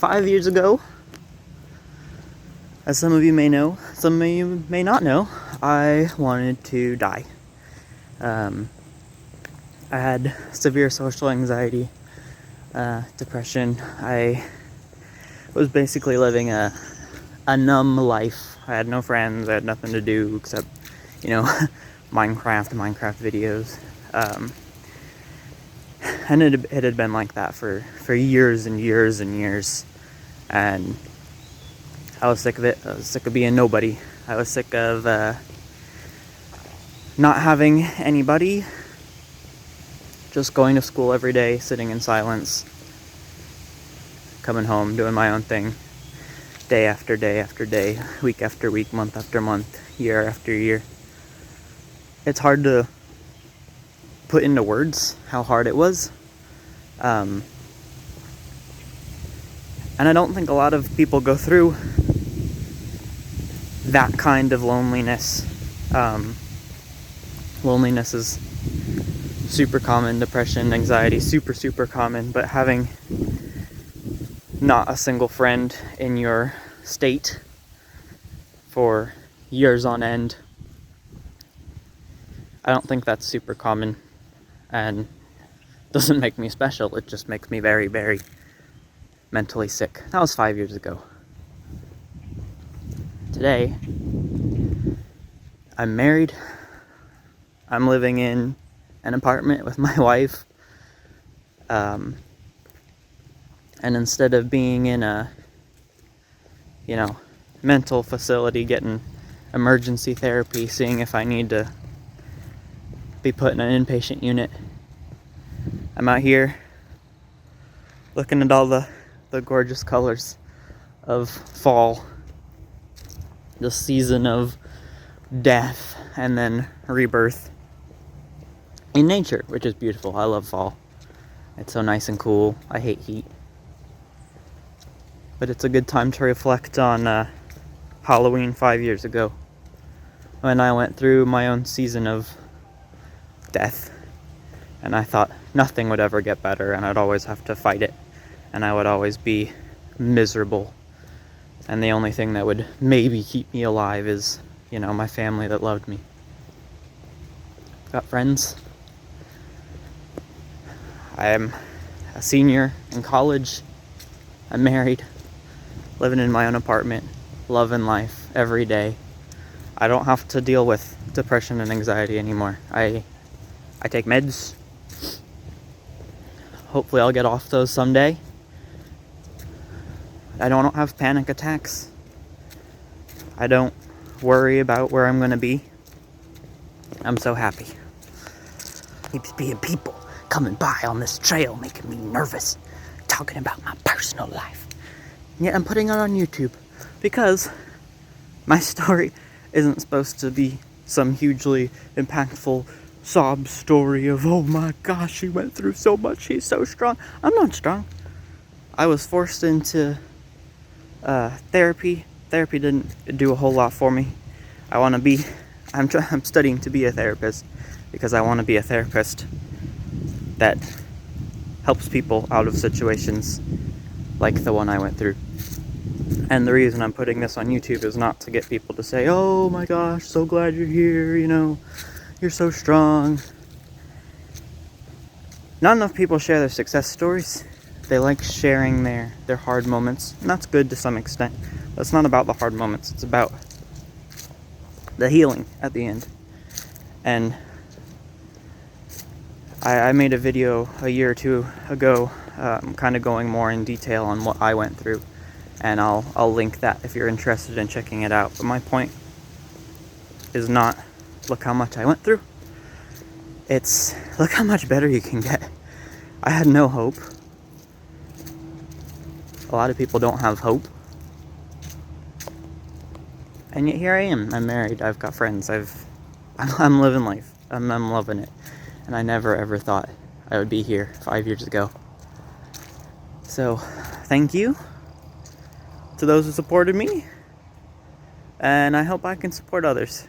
5 years ago, as some of you may know, some of you may not know, I wanted to die. I had severe social anxiety, depression. I was basically living a numb life. I had no friends. I had nothing to do except, Minecraft videos. And it had been like that for years and years and years. And I was sick of it. I was sick of being nobody. I was sick of not having anybody. Just going to school every day, sitting in silence, coming home, doing my own thing, day after day after day, week after week, month after month, year after year. It's hard to put into words how hard it was. And I don't think a lot of people go through that kind of loneliness. Loneliness is super common, depression, anxiety, super common, but having not a single friend in your state for years on end, I don't think that's super common, and doesn't make me special. It just makes me very, very mentally sick. That was 5 years ago. Today, I'm married. I'm living in an apartment with my wife. And instead of being in a, mental facility, getting emergency therapy, seeing if I need to be put in an inpatient unit, I'm out here looking at all the gorgeous colors of fall, the season of death and then rebirth in nature, which is beautiful. I love fall. It's so nice and cool. I hate heat. But it's a good time to reflect on Halloween 5 years ago, when I went through my own season of death, and I thought nothing would ever get better, and I'd always have to fight it, and I would always be miserable, and the only thing that would maybe keep me alive is, my family that loved me. Got friends. I'm a senior in college. I'm married, living in my own apartment, loving life every day. I don't have to deal with depression and anxiety anymore. I take meds. Hopefully I'll get off those someday. I don't have panic attacks. I don't worry about where I'm going to be. I'm so happy. Keeps being people coming by on this trail, making me nervous, talking about my personal life. And yet I'm putting it on YouTube because my story isn't supposed to be some hugely impactful sob story of, oh my gosh, she went through so much, she's so strong. I'm not strong. I was forced into therapy. Therapy didn't do a whole lot for me. I'm studying to be a therapist because I want to be a therapist that helps people out of situations like the one I went through. And the reason I'm putting this on YouTube is not to get people to say, oh my gosh, so glad you're here, you're so strong. Not enough people share their success stories. They like sharing their hard moments, and that's good to some extent. But it's not about the hard moments, it's about the healing at the end. And I made a video a year or two ago, kind of going more in detail on what I went through, and I'll link that if you're interested in checking it out. But my point is not, look how much I went through. It's, look how much better you can get. I had no hope. A lot of people don't have hope. And yet here I am. I'm married. I've got friends. I'm living life. I'm loving it. And I never ever thought I would be here 5 years ago. So, thank you to those who supported me. And I hope I can support others.